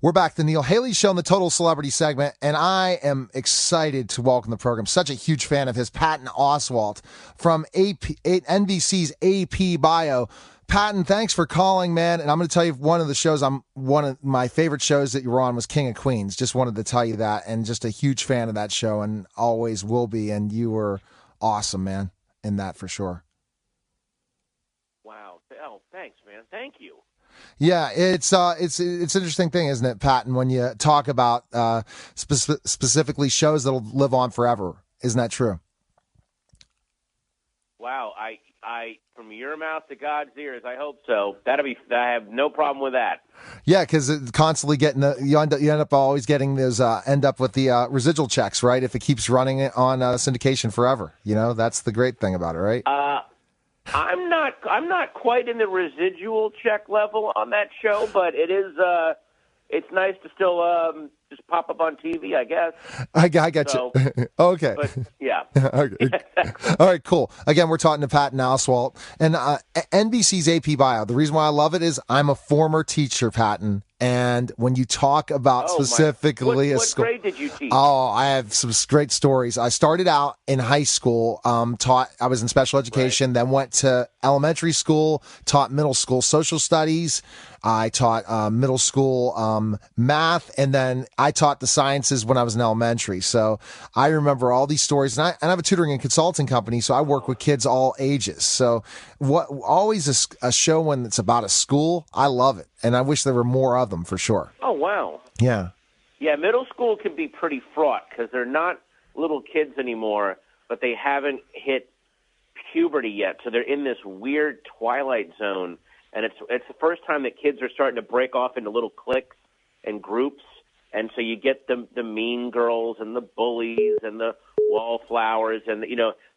We're back to the Neil Haley Show in the Total Celebrity segment, and I am excited to welcome the program. Such a huge fan of his, Patton Oswalt from NBC's AP Bio. Patton, thanks for calling, man. And I'm going to tell you, one of my favorite shows that you were on was King of Queens. Just wanted to tell you that, and just a huge fan of that show, and always will be. And you were awesome, man, in that for sure. Wow. Oh, thanks, man. Thank you. Yeah, it's an interesting thing, isn't it, Patton, when you talk about specifically shows that'll live on forever. Isn't that true? Wow, I from your mouth to God's ears, I hope so. I have no problem with that. Yeah, because constantly getting you end up always getting those end up with the residual checks, right? If it keeps running on syndication forever, that's the great thing about it, right? I'm not quite in the residual check level on that show, but it is it's nice to still just pop up on TV, I guess. I got you. Okay. But, yeah. Okay. All right, cool. Again, we're talking to Patton Oswalt. And NBC's AP Bio, the reason why I love it is I'm a former teacher, Patton. And when you talk about specifically what grade did you teach? Oh, I have some great stories. I started out in high school, I was in special education, then went to elementary school, taught middle school social studies. I taught middle school math, and then I taught the sciences when I was in elementary. So I remember all these stories, and I have a tutoring and consulting company, so I work with kids all ages. So always a show when it's about a school, I love it, and I wish there were more of them for sure. Oh, wow. Yeah. Yeah, middle school can be pretty fraught because they're not little kids anymore, but they haven't hit puberty yet, so they're in this weird twilight zone. And it's the first time that kids are starting to break off into little cliques and groups. And so you get the mean girls and the bullies and the wallflowers and,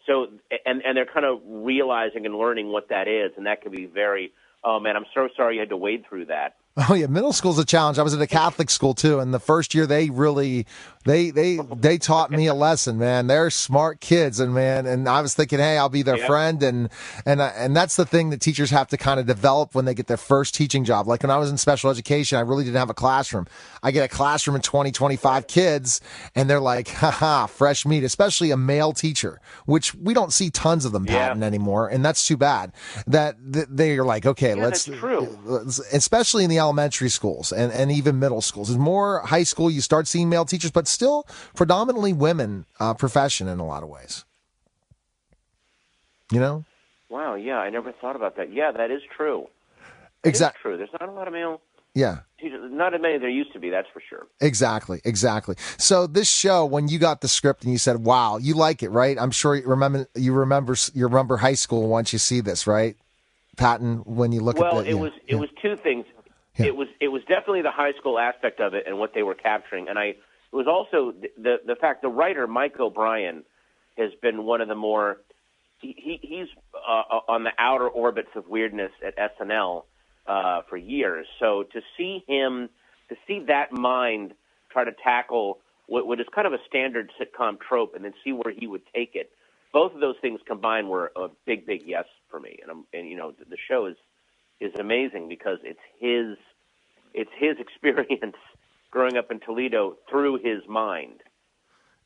so they're kind of realizing and learning what that is. And that can be very, oh, man, I'm so sorry you had to wade through that. Oh, yeah, middle school's a challenge. I was at a Catholic school, too, and the first year they really they taught me a lesson, man. They're smart kids, and I was thinking, hey, I'll be their friend, and that's the thing that teachers have to kind of develop when they get their first teaching job. Like when I was in special education, I really didn't have a classroom. I get a classroom of 20, 25 kids, and they're like, haha, fresh meat, especially a male teacher, which we don't see tons of them, Patton, anymore, and that's too bad. That they're like, okay, that's true. Especially in the elementary schools and even middle schools. It's more high school, you start seeing male teachers, but still predominantly women profession in a lot of ways. Wow, yeah, I never thought about that. Yeah, that is true. Exactly. True. There's not a lot of male teachers. Not as many as there used to be, that's for sure. Exactly. So this show, when you got the script and you said, wow, you like it, right? I'm sure you remember high school once you see this, right? Patton, when you look at it was two things. Yeah. It was definitely the high school aspect of it and what they were capturing, and it was also the fact the writer Mike O'Brien has been one of the more he's on the outer orbits of weirdness at SNL for years. So to see that mind try to tackle what is kind of a standard sitcom trope, and then see where he would take it. Both of those things combined were a big yes for me, and the show is amazing because it's his experience growing up in Toledo through his mind.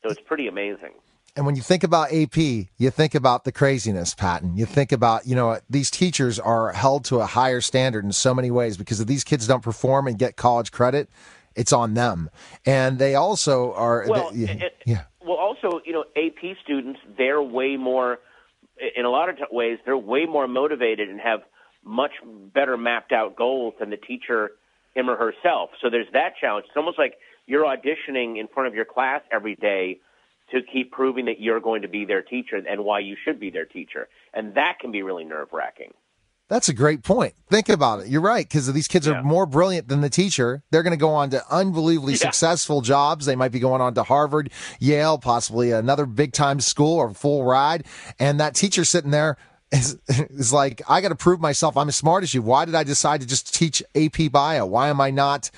So it's pretty amazing. And when you think about AP, you think about the craziness, Patton. You think about, these teachers are held to a higher standard in so many ways because if these kids don't perform and get college credit, it's on them. And they also are... Well, also, AP students, they're way more, in a lot of ways, they're way more motivated and have much better mapped out goals than the teacher, him or herself. So there's that challenge. It's almost like you're auditioning in front of your class every day to keep proving that you're going to be their teacher and why you should be their teacher. And that can be really nerve-wracking. That's a great point. Think about it. You're right, because these kids are more brilliant than the teacher. They're going to go on to unbelievably successful jobs. They might be going on to Harvard, Yale, possibly another big-time school or full ride. And that teacher sitting there is like, I got to prove myself. I'm as smart as you. Why did I decide to just teach AP Bio? Why am I not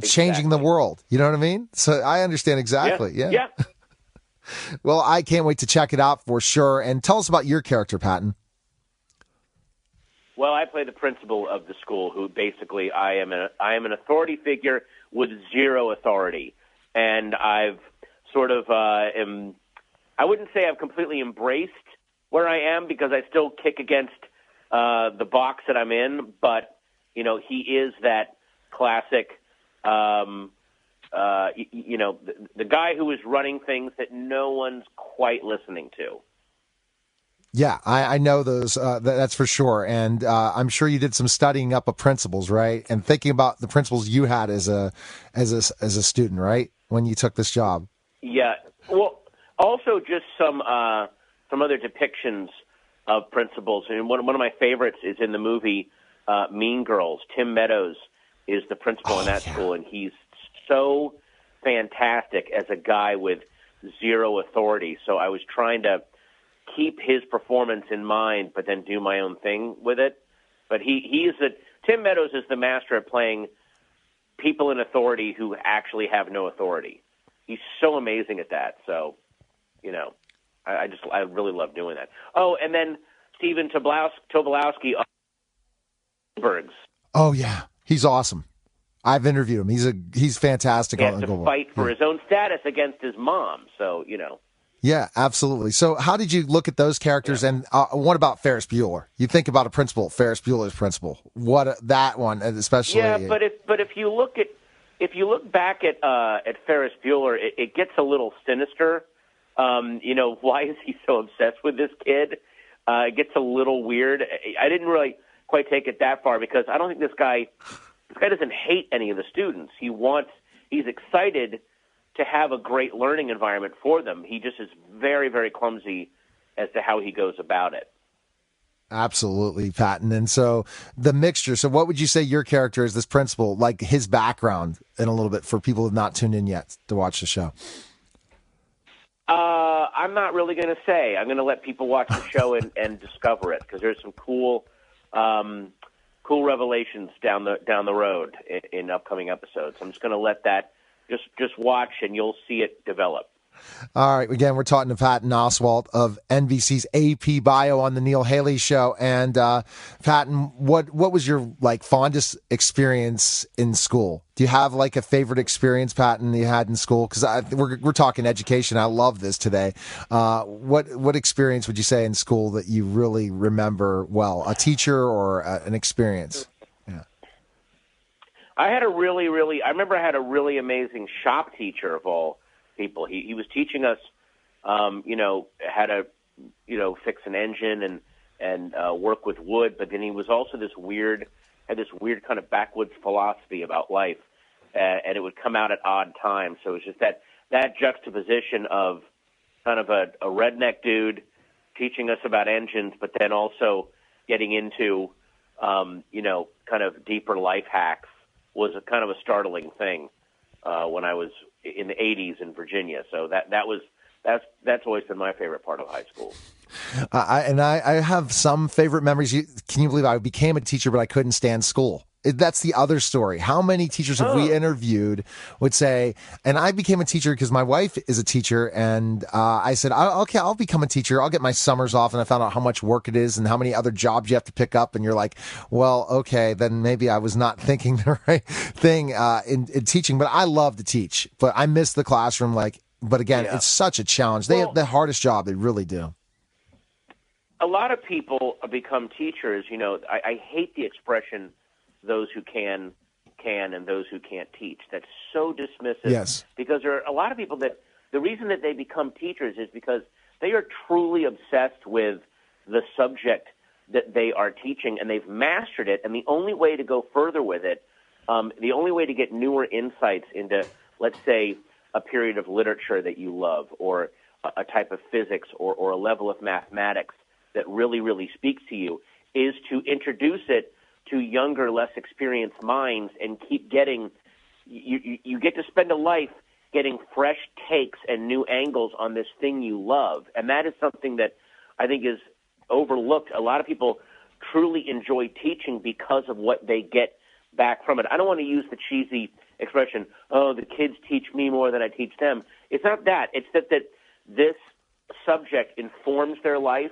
changing the world? You know what I mean? So I understand exactly. Yeah. Well, I can't wait to check it out for sure. And tell us about your character, Patton. Well, I play the principal of the school, who basically I am an authority figure with zero authority, and I've sort of I wouldn't say I've completely embraced where I am, because I still kick against the box that I'm in, but he is that classic. The guy who is running things that no one's quite listening to. Yeah, I know those. That's for sure. And I'm sure you did some studying up of principles, right? And thinking about the principles you had as a student, right? When you took this job. Yeah. Well, also just some other depictions of principals. And one of my favorites is in the movie Mean Girls. Tim Meadows is the principal in that school, and he's so fantastic as a guy with zero authority. So I was trying to keep his performance in mind, but then do my own thing with it. But Tim Meadows is the master at playing people in authority who actually have no authority. He's so amazing at that. So, I really love doing that. Oh, and then Stephen Tobolowsky of Bergs. Oh yeah, he's awesome. I've interviewed him. He's fantastic. He has to fight for his own status against his mom. So Yeah, absolutely. So how did you look at those characters? Yeah. And what about Ferris Bueller? You think about a principal, Ferris Bueller's principal. That one, especially. Yeah, but if you look back at Ferris Bueller, it gets a little sinister. Why is he so obsessed with this kid? It gets a little weird. I didn't really quite take it that far, because I don't think this guy doesn't hate any of the students. He's excited to have a great learning environment for them. He just is very, very clumsy as to how he goes about it. Absolutely, Patton. And so the mixture. So what would you say your character is, this principal, like his background in a little bit, for people who have not tuned in yet to watch the show? I'm not really going to say. I'm going to let people watch the show and discover it, because there's some cool revelations down the road in upcoming episodes. I'm just going to let that just watch, and you'll see it develop. All right. Again, we're talking to Patton Oswalt of NBC's AP Bio on the Neil Haley Show. And Patton, what was your fondest experience in school? Do you have a favorite experience, Patton, you had in school? Because we're talking education. I love this today. What experience would you say in school that you really remember well? A teacher or an experience? Yeah. I remember I had a really amazing shop teacher of all people. He was teaching us, how to, fix an engine and work with wood. But then he was also had this weird kind of backwoods philosophy about life, and it would come out at odd times. So it was just that juxtaposition of kind of a redneck dude teaching us about engines, but then also getting into, kind of deeper life hacks was a kind of a startling thing when I was in the 80s in Virginia. So that's always been my favorite part of high school. I have some favorite memories. Can you believe I became a teacher, but I couldn't stand school? That's the other story. How many teachers have we interviewed would say, and I became a teacher because my wife is a teacher, and I said, okay, I'll become a teacher. I'll get my summers off, and I found out how much work it is and how many other jobs you have to pick up, and you're like, well, okay, then maybe I was not thinking the right thing in teaching, but I love to teach, but I miss the classroom. But again, It's such a challenge. They have the hardest job. They really do. A lot of people become teachers. I hate the expression, those who can and those who can't teach. That's so dismissive. Yes. Because there are a lot of people that the reason that they become teachers is because they are truly obsessed with the subject that they are teaching, and they've mastered it. And the only way to go further with it, the only way to get newer insights into, let's say, a period of literature that you love, or a type of physics, or a level of mathematics that really, really speaks to you, is to introduce it to younger, less experienced minds, and keep getting you get to spend a life getting fresh takes and new angles on this thing you love. And that is something that I think is overlooked. A lot of people truly enjoy teaching because of what they get back from it. I don't want to use the cheesy expression, oh, the kids teach me more than I teach them. It's not that. It's that this subject informs their life,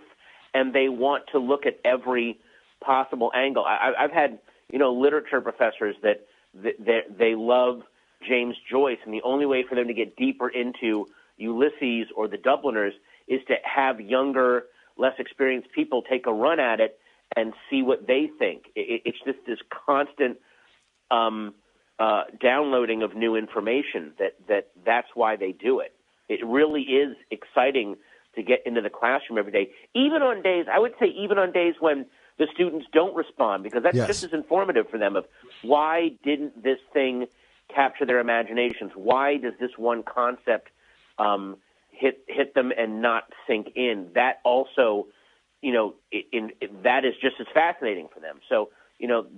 and they want to look at every possible angle. I've had, literature professors that they love James Joyce, and the only way for them to get deeper into Ulysses or the Dubliners is to have younger, less experienced people take a run at it and see what they think. It's just this constant downloading of new information that's why they do it. It really is exciting to get into the classroom every day, even on days when the students don't respond, because that's just as informative for them of why didn't this thing capture their imaginations? Why does this one concept hit them and not sink in? That also, that is just as fascinating for them. So,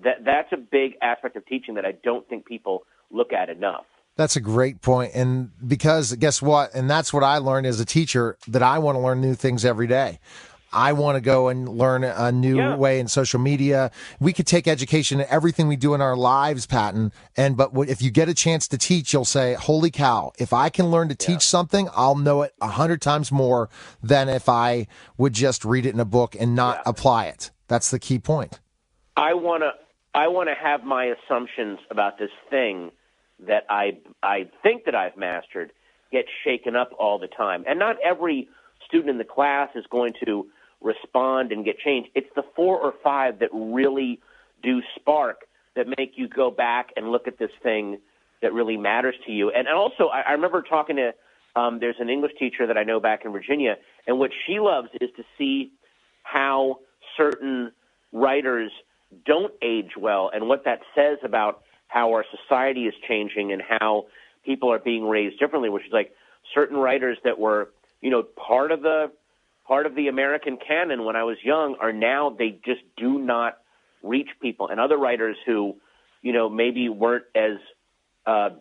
that's a big aspect of teaching that I don't think people look at enough. That's a great point. And because guess what? And that's what I learned as a teacher, that I want to learn new things every day. I want to go and learn a new way in social media. We could take education and everything we do in our lives, Patton. But if you get a chance to teach, you'll say, holy cow, if I can learn to teach something, I'll know it 100 times more than if I would just read it in a book and not apply it. That's the key point. I want to have my assumptions about this thing that I think that I've mastered get shaken up all the time. And not every student in the class is going to respond and get changed. It's the 4 or 5 that really do spark, that make you go back and look at this thing that really matters to you. And also, I remember talking to, there's an English teacher that I know back in Virginia, and what she loves is to see how certain writers don't age well and what that says about how our society is changing and how people are being raised differently, which is like certain writers that were, part of the American canon when I was young are now, they just do not reach people. And other writers who, maybe weren't as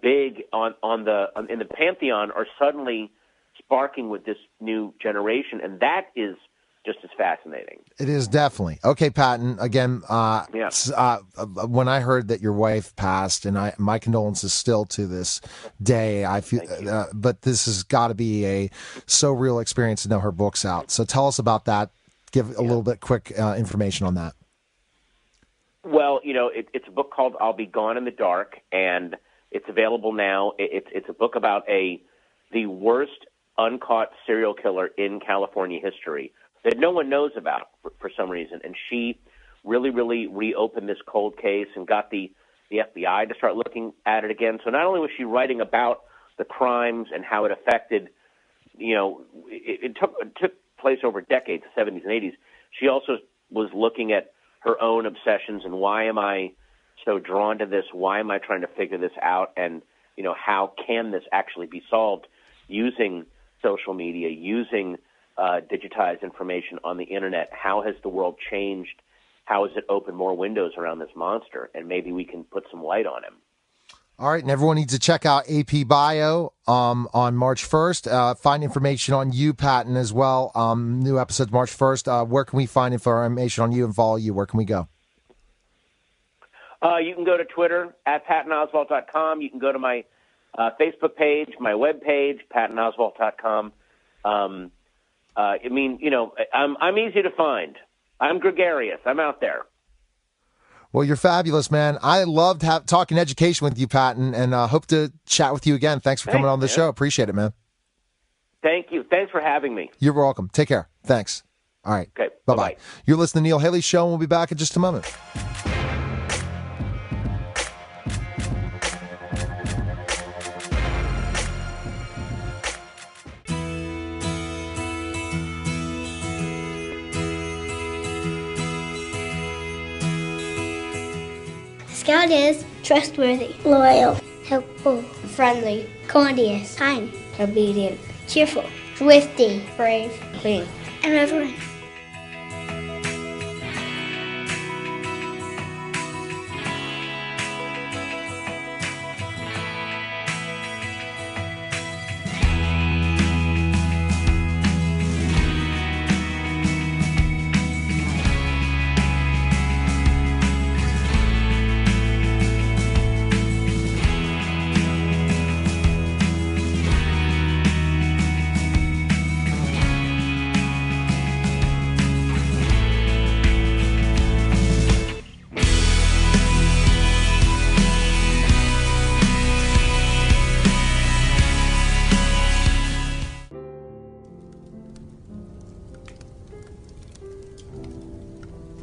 big in the pantheon are suddenly sparking with this new generation. And that is just as fascinating. It is definitely. Okay, Patton, again, when I heard that your wife passed, and my condolences still to this day, I feel, but this has got to be a so real experience to know her book's out. So tell us about that. Give a little bit quick information on that. Well, it's a book called I'll Be Gone in the Dark, and it's available now. It's a book about the worst uncaught serial killer in California history that no one knows about for some reason. And she really, really reopened this cold case and got the FBI to start looking at it again. So not only was she writing about the crimes and how it affected, it took place over decades, the 70s and 80s. She also was looking at her own obsessions and why am I so drawn to this? Why am I trying to figure this out? And, how can this actually be solved using social media, using digitized information on the internet? How has the world changed? How has it opened more windows around this monster? And maybe we can put some light on him. All right, and everyone needs to check out AP Bio on March 1st. Find information on you, Patton, as well. New episodes March 1st. Where can we find information on you and follow you? Where can we go? You can go to Twitter at PattonOswalt.com. You can go to my Facebook page, my web page, PattonOswalt.com. I'm easy to find. I'm gregarious. I'm out there. Well, you're fabulous, man. I loved talking education with you, Patton, and hope to chat with you again. Thanks for coming on the show. Appreciate it, man. Thank you. Thanks for having me. You're welcome. Take care. Thanks. All right. Okay. Bye-bye. You're listening to Neil Haley Show, and we'll be back in just a moment. Scout is trustworthy, loyal, helpful, friendly, courteous, kind, obedient, cheerful, thrifty, brave, clean, and reverent.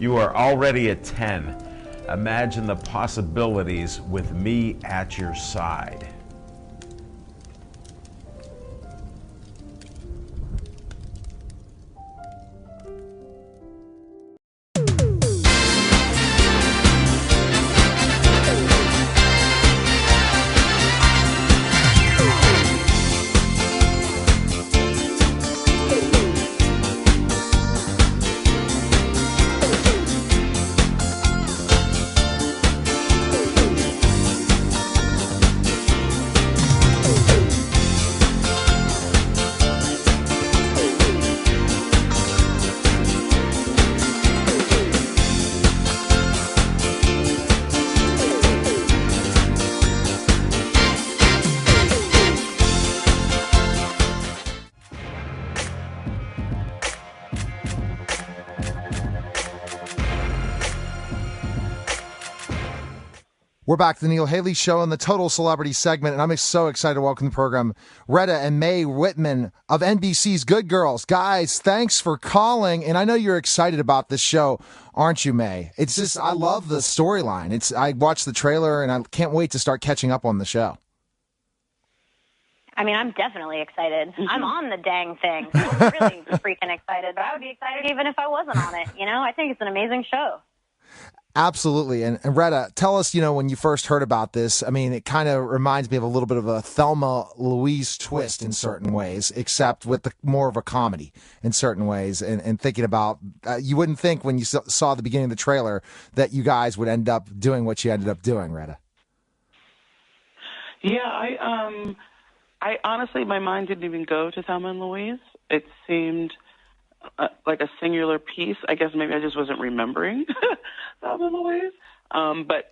You are already a 10. Imagine the possibilities with me at your side. We're back to the Neil Haley Show and the Total Celebrity segment, and I'm so excited to welcome to the program Retta and Mae Whitman of NBC's Good Girls. Guys, thanks for calling, and I know you're excited about this show, aren't you, Mae? It's just, I love the storyline. I watched the trailer, and I can't wait to start catching up on the show. I mean, I'm definitely excited. I'm on the dang thing. I'm really freaking excited, but I would be excited even if I wasn't on it. You know, I think it's an amazing show. Absolutely. And Retta, tell us, when you first heard about this, I mean, it kind of reminds me of a little bit of a Thelma Louise twist in certain ways, except with more of a comedy in certain ways. And thinking about, you wouldn't think when you saw the beginning of the trailer that you guys would end up doing what you ended up doing, Retta. Yeah, I honestly, my mind didn't even go to Thelma and Louise. It seemed like a singular piece. I guess maybe I just wasn't remembering Thelma and Louise. But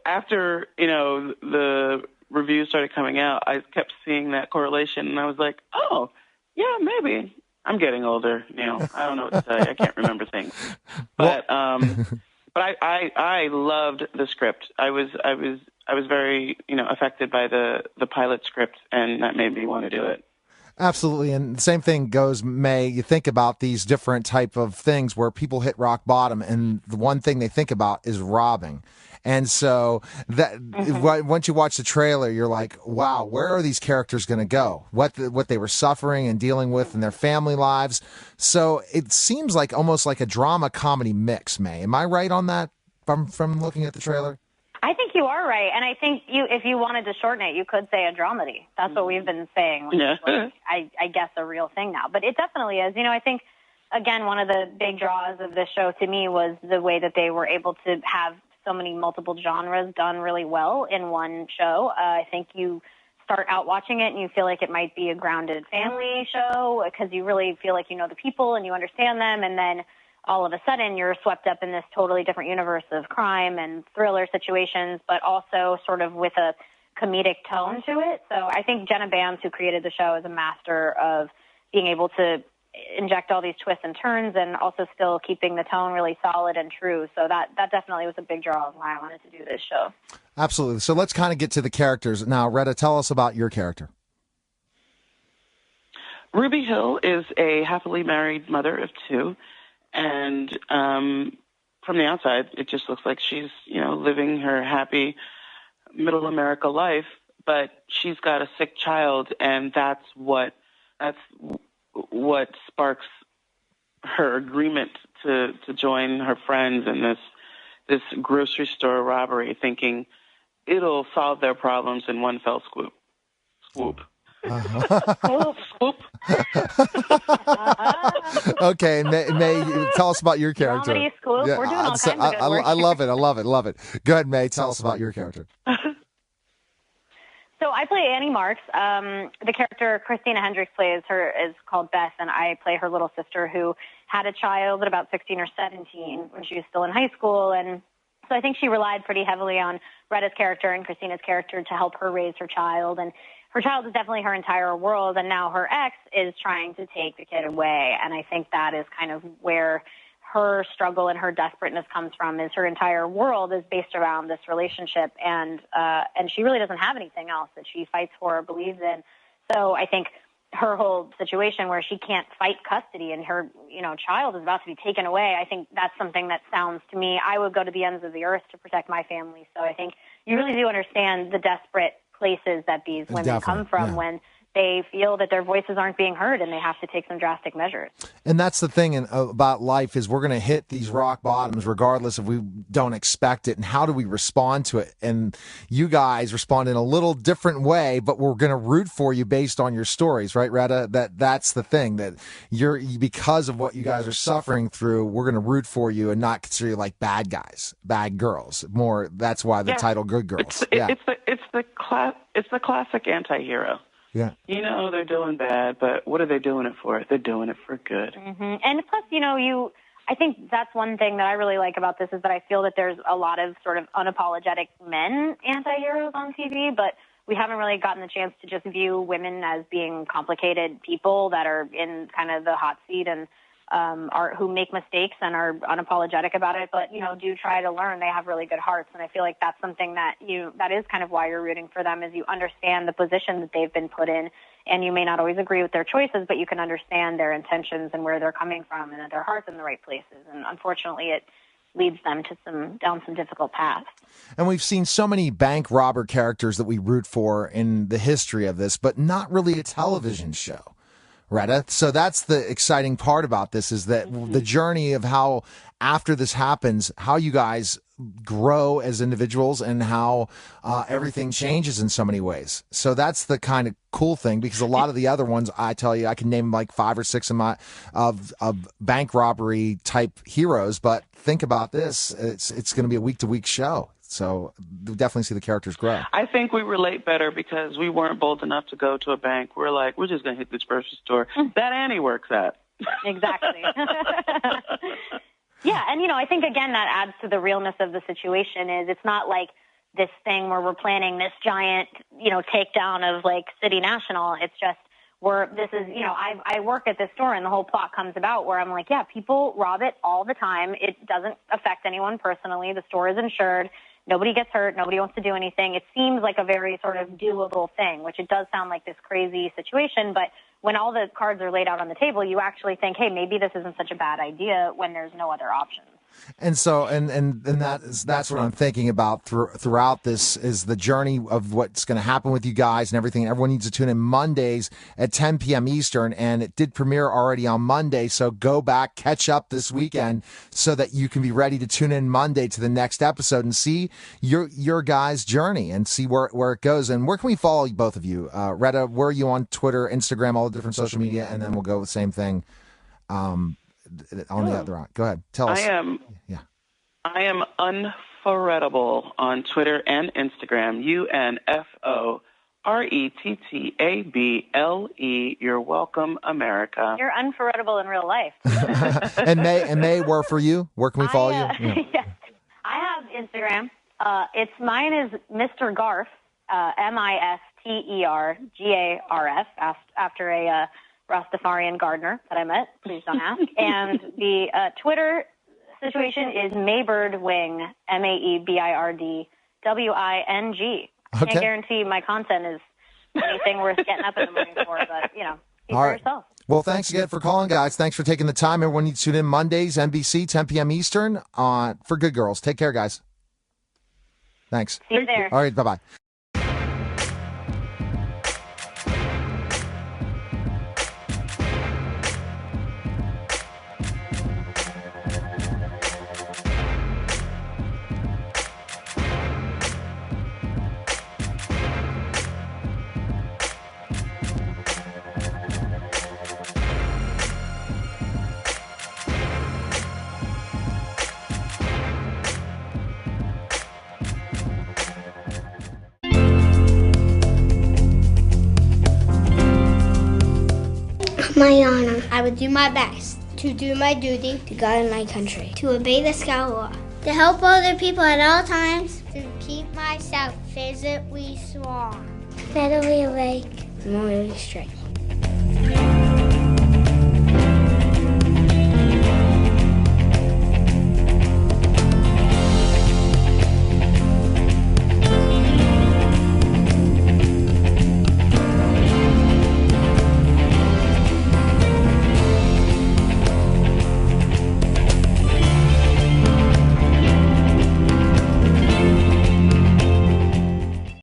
after, the reviews started coming out, I kept seeing that correlation, and I was like, oh, yeah, maybe. I'm getting older, Neil. I don't know what to say. I can't remember things. But I loved the script. I was very, affected by the pilot script, and that made me want to do it. Absolutely. And the same thing goes, Mae, you think about these different type of things where people hit rock bottom, and the one thing they think about is robbing. And so that once you watch the trailer, you're like, wow, where are these characters going to go? What they were suffering and dealing with in their family lives. So it seems like almost like a drama comedy mix, Mae. Am I right on that from looking at the trailer? I think you are right, and I think if you wanted to shorten it, you could say a dramedy. That's what we've been saying. Which is like, I guess a real thing now, but it definitely is. I think again one of the big draws of this show to me was the way that they were able to have so many multiple genres done really well in one show. I think you start out watching it and you feel like it might be a grounded family show because you really feel like you know the people and you understand them, and then all of a sudden you're swept up in this totally different universe of crime and thriller situations, but also sort of with a comedic tone to it. So I think Jenna Bams, who created the show, is a master of being able to inject all these twists and turns and also still keeping the tone really solid and true. So that definitely was a big draw of why I wanted to do this show. Absolutely. So let's kind of get to the characters. Now, Retta, tell us about your character. Ruby Hill is a happily married mother of two. And from the outside, it just looks like she's, living her happy middle America life. But she's got a sick child, and that's what sparks her agreement to join her friends in this grocery store robbery, thinking it'll solve their problems in one fell swoop. Swoop. Okay, Mae, tell us about your character. Comedy school. Yeah, we're doing all kinds of good work. I love it. Go ahead, Mae. Tell us about your character. So I play Annie Marks. The character Christina Hendricks plays her is called Beth, and I play her little sister who had a child at about 16 or 17 when she was still in high school. And so I think she relied pretty heavily on Retta's character and Christina's character to help her raise her child. And her child is definitely her entire world, and now her ex is trying to take the kid away. And I think that is kind of where her struggle and her desperateness comes from, is her entire world is based around this relationship, and she really doesn't have anything else that she fights for or believes in. So I think her whole situation where she can't fight custody and her, child is about to be taken away. I think that's something that sounds to me, I would go to the ends of the earth to protect my family. So I think you really do understand the desperate places that these women come from when they feel that their voices aren't being heard and they have to take some drastic measures. And that's the thing about life is we're going to hit these rock bottoms regardless if we don't expect it. And how do we respond to it? And you guys respond in a little different way, but we're going to root for you based on your stories, right, Retta? That's the thing, that because of what you guys are suffering through, we're going to root for you and not consider you like bad guys, bad girls. More, that's why the title Good Girls. It's the classic anti-hero. Yeah. They're doing bad, but what are they doing it for? They're doing it for good. Mm-hmm. And plus, I think that's one thing that I really like about this is that I feel that there's a lot of sort of unapologetic men anti-heroes on TV, but we haven't really gotten the chance to just view women as being complicated people that are in kind of the hot seat and who make mistakes and are unapologetic about it, but, do try to learn. They have really good hearts. And I feel like that's something that is kind of why you're rooting for them, is you understand the position that they've been put in, and you may not always agree with their choices, but you can understand their intentions and where they're coming from and that their heart's in the right places. And unfortunately, it leads them to down some difficult paths. And we've seen so many bank robber characters that we root for in the history of this, but not really a television show. Retta. So that's the exciting part about this, is that the journey of how after this happens, how you guys grow as individuals and how everything changes in so many ways. So that's the kind of cool thing, because a lot of the other ones, I tell you, I can name like 5 or 6 of bank robbery type heroes. But think about this. It's going to be a week to week show. So we definitely see the characters grow. I think we relate better because we weren't bold enough to go to a bank. We're like, we're just going to hit this grocery store that Annie works at. Exactly. Yeah, and, I think, again, that adds to the realness of the situation. Is it's not like this thing where we're planning this giant, takedown of, like, City National. It's just I work at this store, and the whole plot comes about where I'm like, yeah, people rob it all the time. It doesn't affect anyone personally. The store is insured. Nobody gets hurt. Nobody wants to do anything. It seems like a very sort of doable thing, which it does sound like this crazy situation. But when all the cards are laid out on the table, you actually think, hey, maybe this isn't such a bad idea when there's no other options. And so, and that's what I'm thinking about throughout this, is the journey of what's going to happen with you guys and everything. Everyone needs to tune in Mondays at 10 p.m. Eastern, and it did premiere already on Monday. So go back, catch up this weekend so that you can be ready to tune in Monday to the next episode and see your guys' journey and see where it goes. And where can we follow both of you? Retta, where are you on Twitter, Instagram, all the different social media? And then we'll go with the same thing. On the other one. Go ahead. Tell us. I am unforgettable on Twitter and Instagram. UNFORETTABLE. You're welcome, America. You're unforgettable in real life. and May, where for you? Where can we follow you? Yeah. Yes. I have Instagram. Mine is Mr. Garf, MisterGarf, after a Rastafarian gardener that I met. Please don't ask. And the Twitter situation is Maybirdwing, MaeBirdWing. Okay. Can't guarantee my content is anything worth getting up in the morning for, but, keep for yourself. Well, thanks again for calling, guys. Thanks for taking the time. Everyone needs to tune in Mondays, NBC, 10 p.m. Eastern, for Good Girls. Take care, guys. Thanks. See you there. All right, bye-bye. My honor. I would do my best to do my duty to God and my country, to obey the scout law, to help other people at all times, to keep myself physically strong, mentally awake, morally straight.